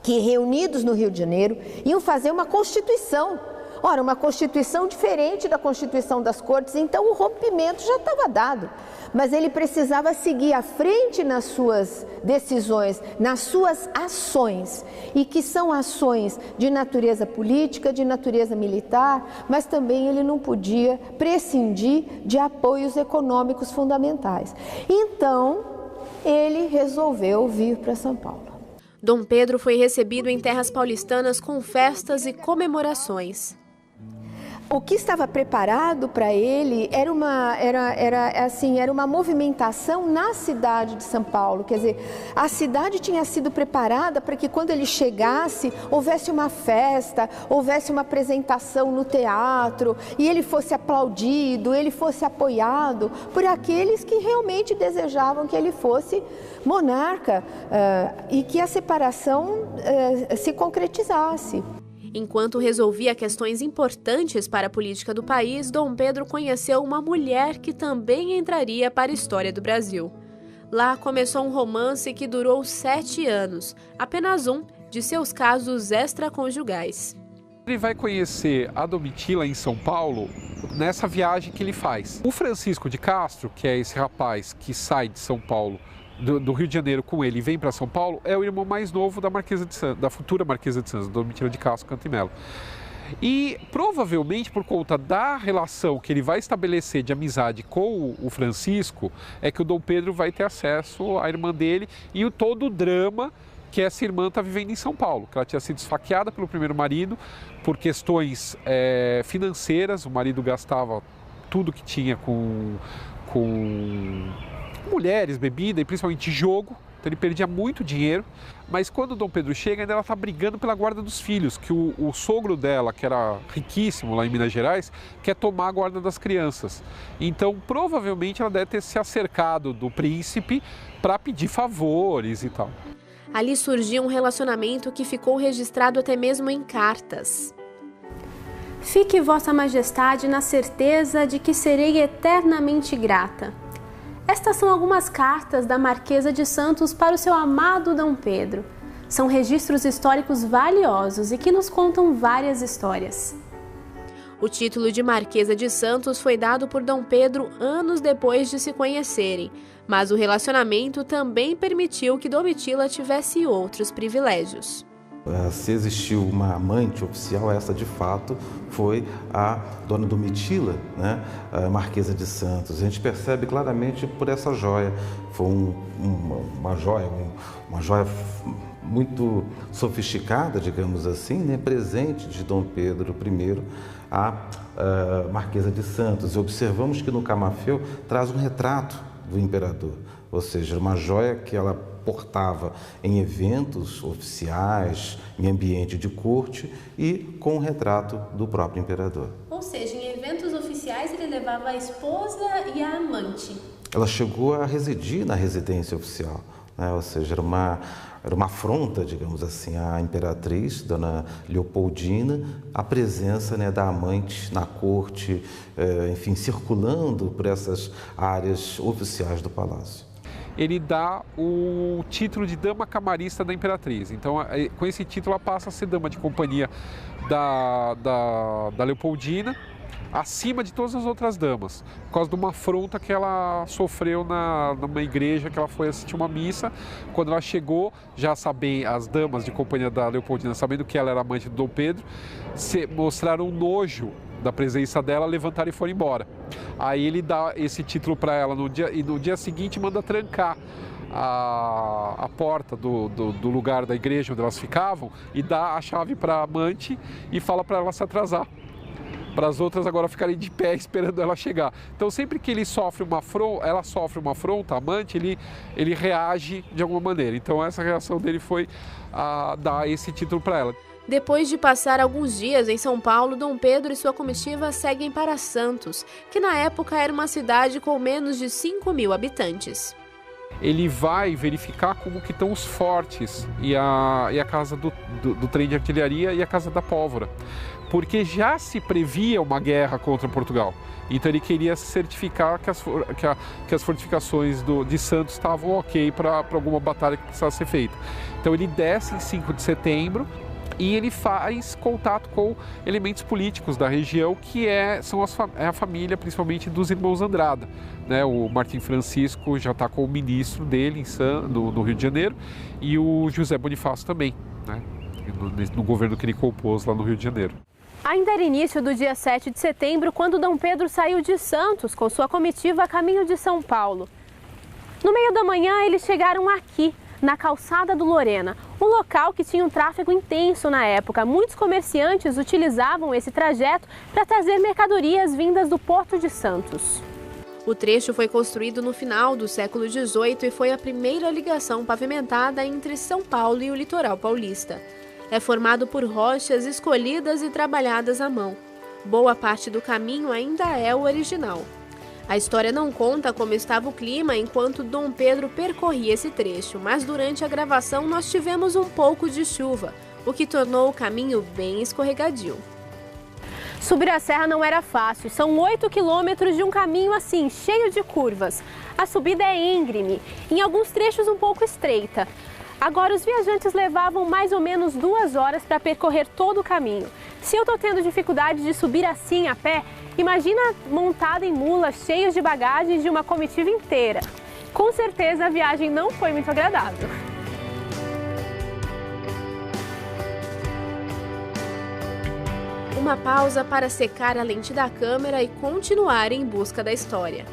que reunidos no Rio de Janeiro iam fazer uma Constituição. Ora, uma Constituição diferente da Constituição das Cortes, então o rompimento já estava dado. Mas ele precisava seguir à frente nas suas decisões, nas suas ações, e que são ações de natureza política, de natureza militar, mas também ele não podia prescindir de apoios econômicos fundamentais. Então, ele resolveu vir para São Paulo. Dom Pedro foi recebido em terras paulistanas com festas e comemorações. O que estava preparado para ele era uma movimentação na cidade de São Paulo. Quer dizer, a cidade tinha sido preparada para que quando ele chegasse, houvesse uma festa, houvesse uma apresentação no teatro, e ele fosse aplaudido, ele fosse apoiado por aqueles que realmente desejavam que ele fosse monarca e que a separação se concretizasse. Enquanto resolvia questões importantes para a política do país, Dom Pedro conheceu uma mulher que também entraria para a história do Brasil. Lá começou um romance que durou 7 anos, apenas um de seus casos extraconjugais. Ele vai conhecer a Domitila em São Paulo nessa viagem que ele faz. O Francisco de Castro, que é esse rapaz que sai de São Paulo, do Rio de Janeiro com ele e vem para São Paulo, é o irmão mais novo da Marquesa de Santos, da futura Marquesa de Santos, Domitila de Castro Cantimelo. E provavelmente por conta da relação que ele vai estabelecer de amizade com o Francisco, é que o Dom Pedro vai ter acesso à irmã dele e todo o drama que essa irmã está vivendo em São Paulo, que ela tinha sido esfaqueada pelo primeiro marido por questões financeiras. O marido gastava tudo que tinha com mulheres, bebida e principalmente jogo, então ele perdia muito dinheiro. Mas quando o Dom Pedro chega, ainda ela está brigando pela guarda dos filhos, que o sogro dela, que era riquíssimo lá em Minas Gerais, quer tomar a guarda das crianças. Então provavelmente ela deve ter se acercado do príncipe para pedir favores e tal. Ali surgiu um relacionamento que ficou registrado até mesmo em cartas. Fique Vossa Majestade na certeza de que serei eternamente grata. Estas são algumas cartas da Marquesa de Santos para o seu amado Dom Pedro. São registros históricos valiosos e que nos contam várias histórias. O título de Marquesa de Santos foi dado por Dom Pedro anos depois de se conhecerem, mas o relacionamento também permitiu que Domitila tivesse outros privilégios. Se existiu uma amante oficial, essa de fato foi a dona Domitila, né? A Marquesa de Santos. A gente percebe claramente por essa joia. Foi uma joia muito sofisticada, digamos assim, né? Presente de Dom Pedro I à Marquesa de Santos. E observamos que no camafeu traz um retrato do imperador, ou seja, uma joia que ela portava em eventos oficiais, em ambiente de corte e com o retrato do próprio imperador. Ou seja, em eventos oficiais ele levava a esposa e a amante. Ela chegou a residir na residência oficial, né? Ou seja, era uma afronta, digamos assim, à imperatriz, Dona Leopoldina, a presença, né, da amante na corte, enfim, circulando por essas áreas oficiais do palácio. Ele dá o título de dama camarista da imperatriz. Então, com esse título, ela passa a ser dama de companhia da Leopoldina, acima de todas as outras damas, por causa de uma afronta que ela sofreu numa igreja que ela foi assistir uma missa. Quando ela chegou, já as damas de companhia da Leopoldina, sabendo que ela era amante do Dom Pedro, mostraram um nojo da presença dela, levantaram e foram embora. Aí ele dá esse título para ela e no dia seguinte manda trancar a porta do lugar da igreja onde elas ficavam e dá a chave para a amante e fala para ela se atrasar, para as outras agora ficarem de pé esperando ela chegar. Então, sempre que ela sofre uma afronta, a amante, ele reage de alguma maneira. Então, essa reação dele foi dar esse título para ela. Depois de passar alguns dias em São Paulo, Dom Pedro e sua comitiva seguem para Santos, que na época era uma cidade com menos de 5.000 habitantes. Ele vai verificar como que estão os fortes e a casa do trem de artilharia e a casa da pólvora, porque já se previa uma guerra contra Portugal. Então ele queria certificar que as fortificações de Santos estavam ok para alguma batalha que precisasse ser feita. Então ele desce em 5 de setembro e ele faz contato com elementos políticos da região, que é a família, principalmente dos irmãos Andrada, né? O Martim Francisco já está com o ministro dele no Rio de Janeiro, e o José Bonifácio também, né? No governo que ele compôs lá no Rio de Janeiro. Ainda era início do dia 7 de setembro, quando Dom Pedro saiu de Santos com sua comitiva a caminho de São Paulo. No meio da manhã, eles chegaram aqui, na Calçada do Lorena, um local que tinha um tráfego intenso na época. Muitos comerciantes utilizavam esse trajeto para trazer mercadorias vindas do Porto de Santos. O trecho foi construído no final do século XVIII e foi a primeira ligação pavimentada entre São Paulo e o litoral paulista. É formado por rochas escolhidas e trabalhadas à mão. Boa parte do caminho ainda é o original. A história não conta como estava o clima enquanto Dom Pedro percorria esse trecho, mas durante a gravação nós tivemos um pouco de chuva, o que tornou o caminho bem escorregadio. Subir a serra não era fácil, são 8 quilômetros de um caminho assim, cheio de curvas. A subida é íngreme, em alguns trechos um pouco estreita. Agora, os viajantes levavam mais ou menos 2 horas para percorrer todo o caminho. Se eu estou tendo dificuldade de subir assim a pé, imagina montada em mulas cheias de bagagens de uma comitiva inteira. Com certeza a viagem não foi muito agradável. Uma pausa para secar a lente da câmera e continuar em busca da história.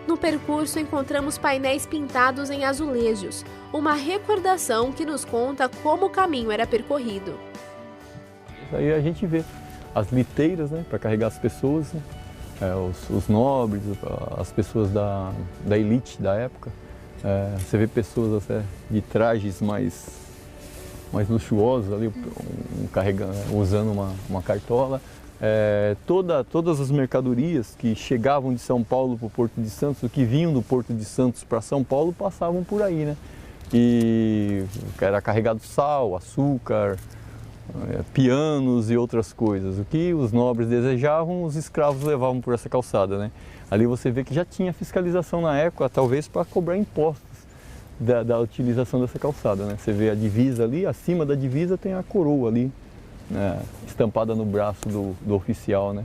No percurso encontramos painéis pintados em azulejos, uma recordação que nos conta como o caminho era percorrido. Aí a gente vê as liteiras, né, para carregar as pessoas, né, os nobres, as pessoas da elite da época. Você vê pessoas até de trajes mais luxuosos ali, usando uma cartola. Todas as mercadorias que chegavam de São Paulo para o Porto de Santos, ou que vinham do Porto de Santos para São Paulo, passavam por aí, né? E era carregado sal, açúcar, pianos e outras coisas. O que os nobres desejavam, os escravos levavam por essa calçada, né? Ali você vê que já tinha fiscalização na época, talvez para cobrar impostos da utilização dessa calçada, né? Você vê a divisa ali, acima da divisa tem a coroa ali, estampada no braço do oficial, né,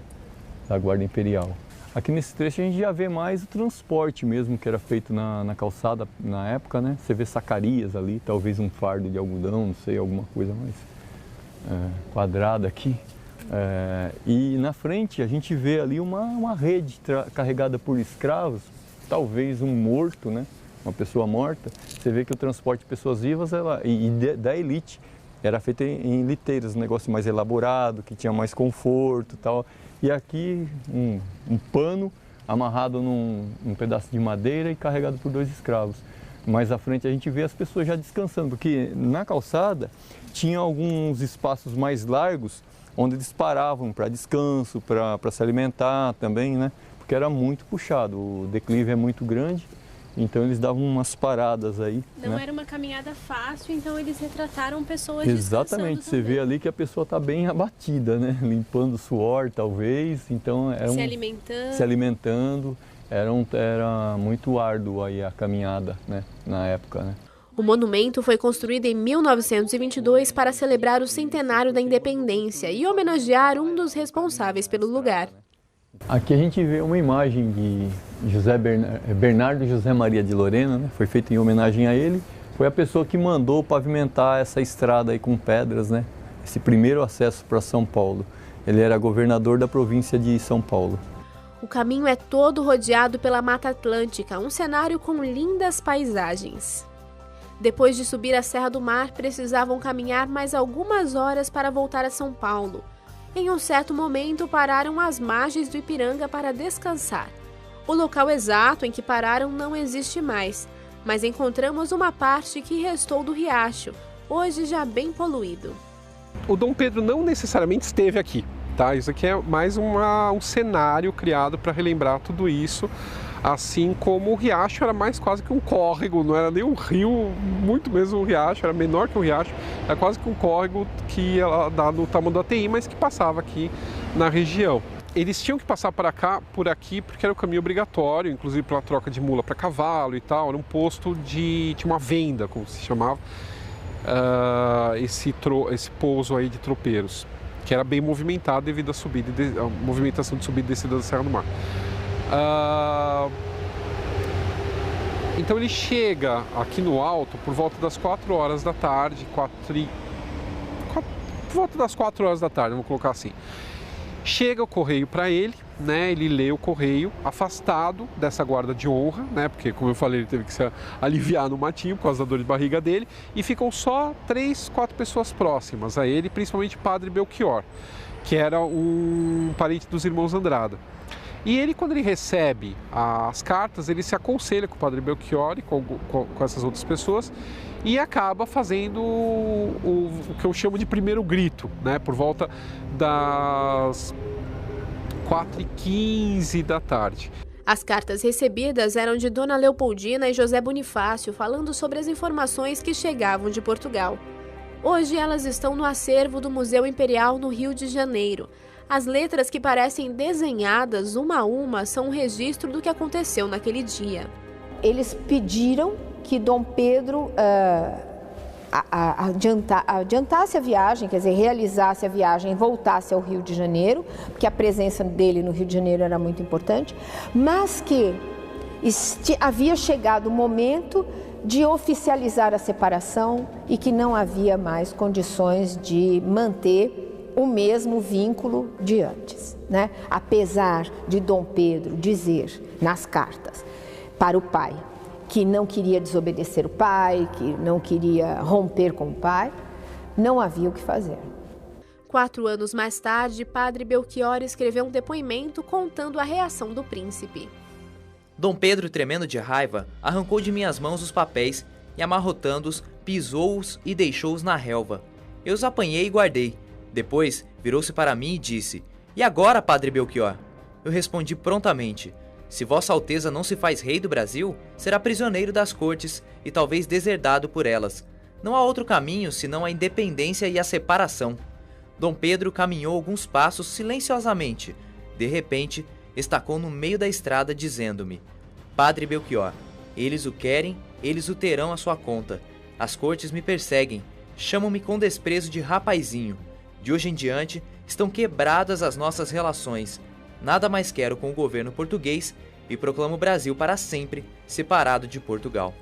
da Guarda Imperial. Aqui nesse trecho a gente já vê mais o transporte mesmo que era feito na calçada na época, né? Você vê sacarias ali, talvez um fardo de algodão, não sei, alguma coisa mais quadrada aqui. E na frente a gente vê ali uma rede carregada por escravos, talvez um morto, né? Uma pessoa morta. Você vê que o transporte de pessoas vivas da elite era feito em liteiras, um negócio mais elaborado, que tinha mais conforto e tal. E aqui um pano amarrado num pedaço de madeira e carregado por 2 escravos. Mais à frente a gente vê as pessoas já descansando, porque na calçada tinha alguns espaços mais largos onde eles paravam para descanso, para se alimentar também, né? Porque era muito puxado, o declive é muito grande então eles davam umas paradas aí. Não né? era uma caminhada fácil, então eles retrataram pessoas Exatamente, você vê ali que a pessoa está bem abatida, né? Limpando o suor, talvez, então se alimentando, era muito árduo aí a caminhada, né? Na época, né? O monumento foi construído em 1922 para celebrar o centenário da independência e homenagear um dos responsáveis pelo lugar. Aqui a gente vê uma imagem de Bernardo José Maria de Lorena, né? Foi feita em homenagem a ele. Foi a pessoa que mandou pavimentar essa estrada aí com pedras, né? Esse primeiro acesso para São Paulo. Ele era governador da província de São Paulo. O caminho é todo rodeado pela Mata Atlântica, um cenário com lindas paisagens. Depois de subir a Serra do Mar, precisavam caminhar mais algumas horas para voltar a São Paulo. Em um certo momento, pararam às margens do Ipiranga para descansar. O local exato em que pararam não existe mais, mas encontramos uma parte que restou do riacho, hoje já bem poluído. O Dom Pedro não necessariamente esteve aqui, tá? Isso aqui é mais um cenário criado para relembrar tudo isso. Assim como o riacho era mais quase que um córrego, não era nem um rio, muito mesmo um riacho, era menor que um riacho, era quase que um córrego que ia dar no Tamanduateí, mas que passava aqui na região. Eles tinham que passar por aqui, porque era o caminho obrigatório, inclusive pela troca de mula para cavalo e tal, era um posto tinha uma venda, como se chamava, esse pouso aí de tropeiros, que era bem movimentado devido à movimentação de subida e descida da Serra do Mar. Então ele chega aqui no alto por volta das 4 horas da tarde, por volta das 4 horas da tarde, vamos colocar assim. Chega o correio para ele, né? Ele lê o correio, afastado dessa guarda de honra, né? Porque, como eu falei, ele teve que se aliviar no matinho por causa da dor de barriga dele, e ficam só 3, 4 pessoas próximas a ele, principalmente o Padre Belchior, que era um parente dos irmãos Andrada. E ele, quando ele recebe as cartas, ele se aconselha com o Padre Belchior e com essas outras pessoas e acaba fazendo o que eu chamo de primeiro grito, né? Por volta das 4h15 da tarde. As cartas recebidas eram de Dona Leopoldina e José Bonifácio, falando sobre as informações que chegavam de Portugal. Hoje elas estão no acervo do Museu Imperial no Rio de Janeiro. As letras que parecem desenhadas uma a uma são um registro do que aconteceu naquele dia. Eles pediram que Dom Pedro adiantasse a viagem, quer dizer, realizasse a viagem e voltasse ao Rio de Janeiro, porque a presença dele no Rio de Janeiro era muito importante, mas que havia chegado o momento de oficializar a separação e que não havia mais condições de manter o mesmo vínculo de antes, né? Apesar de Dom Pedro dizer nas cartas para o pai que não queria desobedecer o pai, que não queria romper com o pai, não havia o que fazer. 4 anos mais tarde, Padre Belchior escreveu um depoimento contando a reação do príncipe. Dom Pedro, tremendo de raiva, arrancou de minhas mãos os papéis e, amarrotando-os, pisou-os e deixou-os na relva. Eu os apanhei e guardei. Depois, virou-se para mim e disse: "E agora, Padre Belchior?" Eu respondi prontamente: "Se Vossa Alteza não se faz rei do Brasil, será prisioneiro das cortes e talvez deserdado por elas. Não há outro caminho senão a independência e a separação." Dom Pedro caminhou alguns passos silenciosamente. De repente, estacou no meio da estrada dizendo-me: "Padre Belchior, eles o querem, eles o terão à sua conta. As cortes me perseguem, chamam-me com desprezo de rapazinho. De hoje em diante, estão quebradas as nossas relações. Nada mais quero com o governo português e proclamo o Brasil para sempre separado de Portugal."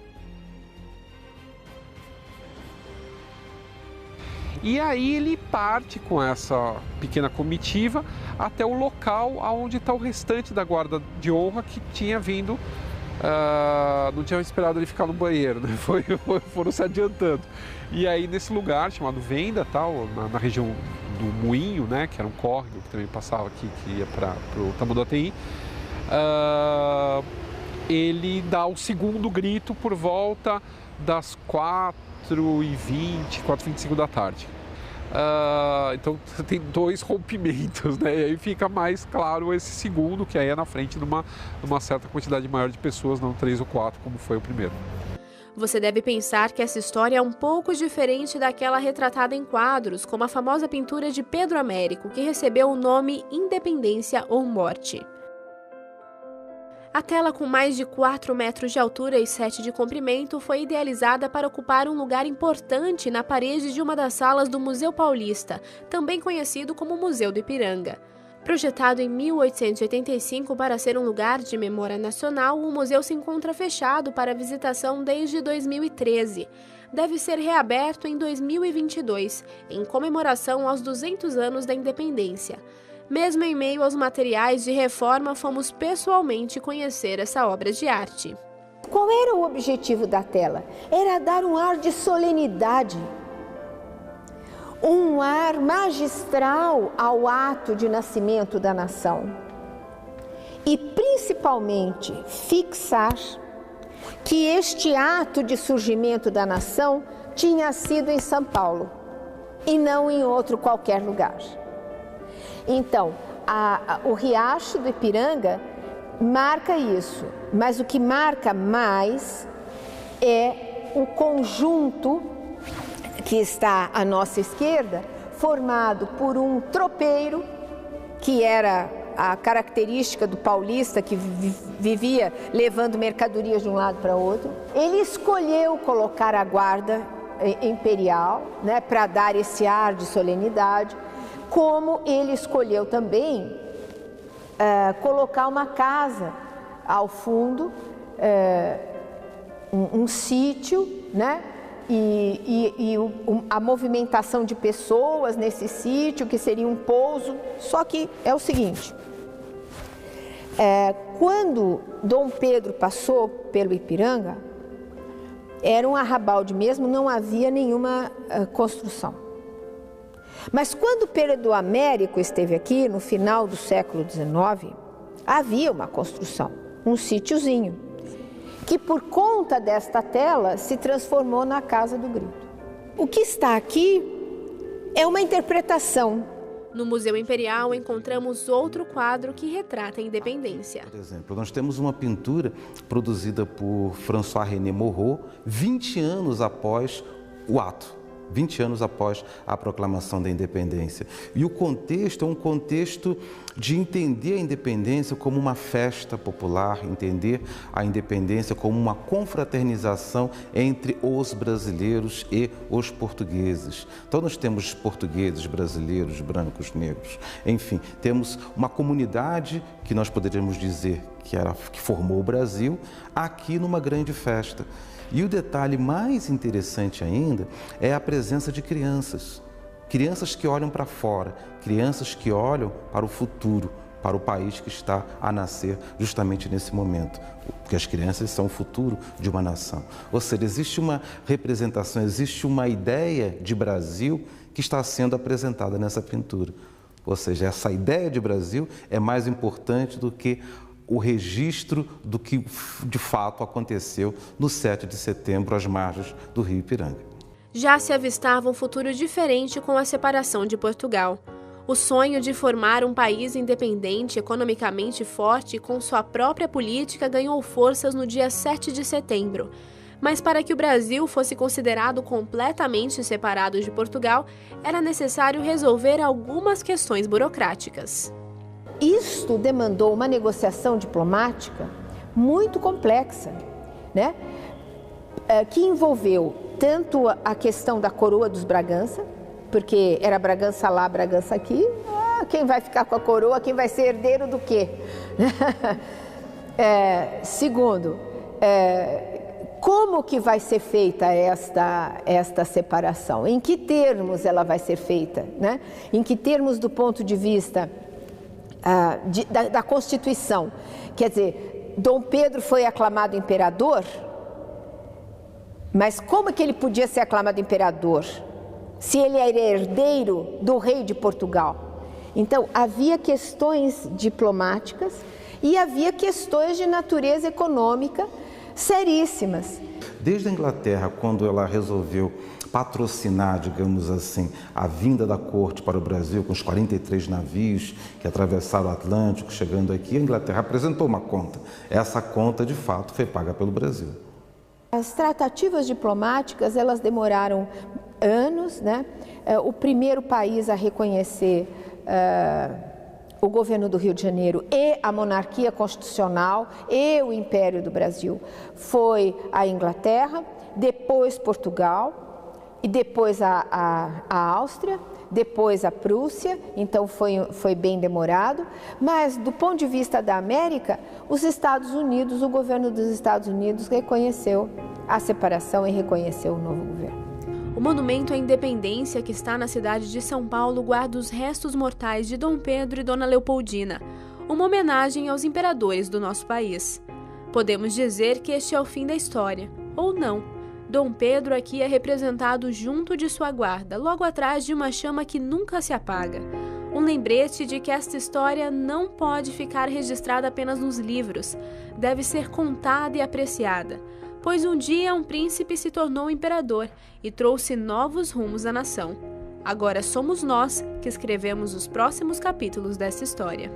E aí ele parte com essa pequena comitiva até o local onde está o restante da guarda de honra que tinha vindo. Não tinha esperado ele ficar no banheiro, né? Foram se adiantando. E aí nesse lugar chamado Venda, tal, na região do Moinho, né, que era um córrego que também passava aqui, que ia para o Tamanduateí, ele dá o segundo grito por volta das 4h20, 4h25 da tarde. Então você tem dois rompimentos, né? E aí fica mais claro esse segundo, que aí é na frente de uma certa quantidade maior de pessoas, não 3 ou 4, como foi o primeiro. Você deve pensar que essa história é um pouco diferente daquela retratada em quadros, como a famosa pintura de Pedro Américo, que recebeu o nome Independência ou Morte. A tela, com mais de 4 metros de altura e 7 de comprimento, foi idealizada para ocupar um lugar importante na parede de uma das salas do Museu Paulista, também conhecido como Museu do Ipiranga. Projetado em 1885 para ser um lugar de memória nacional, o museu se encontra fechado para visitação desde 2013. Deve ser reaberto em 2022, em comemoração aos 200 anos da independência. Mesmo em meio aos materiais de reforma, fomos pessoalmente conhecer essa obra de arte. Qual era o objetivo da tela? Era dar um ar de solenidade, um ar magistral ao ato de nascimento da nação. E principalmente fixar que este ato de surgimento da nação tinha sido em São Paulo e não em outro qualquer lugar. Então, o Riacho do Ipiranga marca isso, mas o que marca mais é o conjunto que está à nossa esquerda, formado por um tropeiro, que era a característica do paulista, que vivia levando mercadorias de um lado para outro. Ele escolheu colocar a guarda imperial, né, para dar esse ar de solenidade, como ele escolheu também colocar uma casa ao fundo, um sítio, né? E a movimentação de pessoas nesse sítio, que seria um pouso. Só que é o seguinte, quando Dom Pedro passou pelo Ipiranga, era um arrabalde mesmo, não havia nenhuma construção. Mas quando Pedro Américo esteve aqui, no final do século XIX, havia uma construção, um sítiozinho, que por conta desta tela se transformou na Casa do Grito. O que está aqui é uma interpretação. No Museu Imperial encontramos outro quadro que retrata a independência. Por exemplo, nós temos uma pintura produzida por François-René Moreau, 20 anos após o ato. 20 anos após a proclamação da independência. E o contexto é um contexto de entender a independência como uma festa popular, entender a independência como uma confraternização entre os brasileiros e os portugueses. Então nós temos portugueses, brasileiros, brancos, negros, enfim, temos uma comunidade que nós poderíamos dizer que formou o Brasil aqui numa grande festa. E o detalhe mais interessante ainda é a presença de crianças. Crianças que olham para fora, crianças que olham para o futuro, para o país que está a nascer justamente nesse momento. Porque as crianças são o futuro de uma nação. Ou seja, existe uma representação, existe uma ideia de Brasil que está sendo apresentada nessa pintura. Ou seja, essa ideia de Brasil é mais importante do que o registro do que de fato aconteceu no 7 de setembro às margens do Rio Ipiranga. Já se avistava um futuro diferente com a separação de Portugal. O sonho de formar um país independente, economicamente forte e com sua própria política ganhou forças no dia 7 de setembro. Mas para que o Brasil fosse considerado completamente separado de Portugal, era necessário resolver algumas questões burocráticas. Isto demandou uma negociação diplomática muito complexa, né? Que envolveu tanto a questão da coroa dos Bragança, porque era Bragança lá, Bragança aqui, quem vai ficar com a coroa, quem vai ser herdeiro do quê? Segundo, como que vai ser feita esta separação? Em que termos ela vai ser feita, né? Em que termos do ponto de vista da Constituição? Quer dizer, Dom Pedro foi aclamado imperador, mas como que ele podia ser aclamado imperador se ele era herdeiro do rei de Portugal? Então, havia questões diplomáticas e havia questões de natureza econômica seríssimas. Desde a Inglaterra, quando ela resolveu patrocinar, digamos assim, a vinda da corte para o Brasil, com os 43 navios que atravessaram o Atlântico, chegando aqui, a Inglaterra apresentou uma conta. Essa conta, de fato, foi paga pelo Brasil. As tratativas diplomáticas, elas demoraram anos, né? O primeiro país a reconhecer o governo do Rio de Janeiro e a monarquia constitucional e o Império do Brasil foi a Inglaterra, depois Portugal, e depois a Áustria, depois a Prússia, então foi bem demorado. Mas do ponto de vista da América, os Estados Unidos, o governo dos Estados Unidos reconheceu a separação e reconheceu o novo governo. O monumento à independência que está na cidade de São Paulo guarda os restos mortais de Dom Pedro e Dona Leopoldina, uma homenagem aos imperadores do nosso país. Podemos dizer que este é o fim da história, ou não. Dom Pedro aqui é representado junto de sua guarda, logo atrás de uma chama que nunca se apaga. Um lembrete de que esta história não pode ficar registrada apenas nos livros, deve ser contada e apreciada, pois um dia um príncipe se tornou imperador e trouxe novos rumos à nação. Agora somos nós que escrevemos os próximos capítulos dessa história.